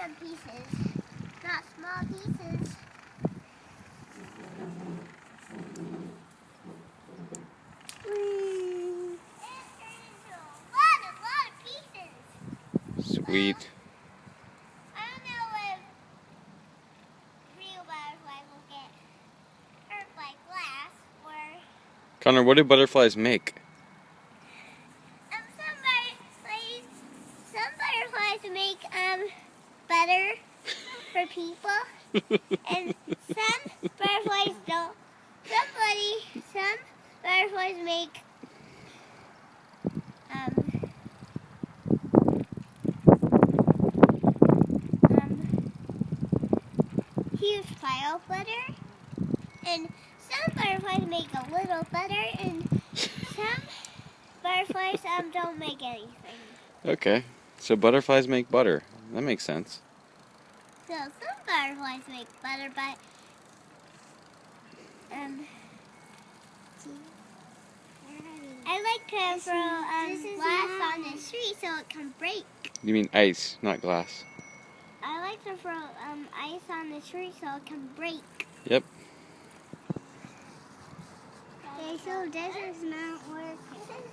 medium pieces, not small pieces. Whee! It turned into a lot of pieces. Sweet. Well, I don't know if real butterflies will get hurt by glass or... Connor, what do butterflies make? Some butterflies make butter for people, and some butterflies don't. Some butterflies make huge pile of butter, and some butterflies make a little butter, and some butterflies don't make anything. Okay, so butterflies make butter. That makes sense. So some butterflies make butter, but I like to throw glass on the street so it can break. You mean ice, not glass. I like to throw ice on the street so it can break. Yep. Okay, so this is not working.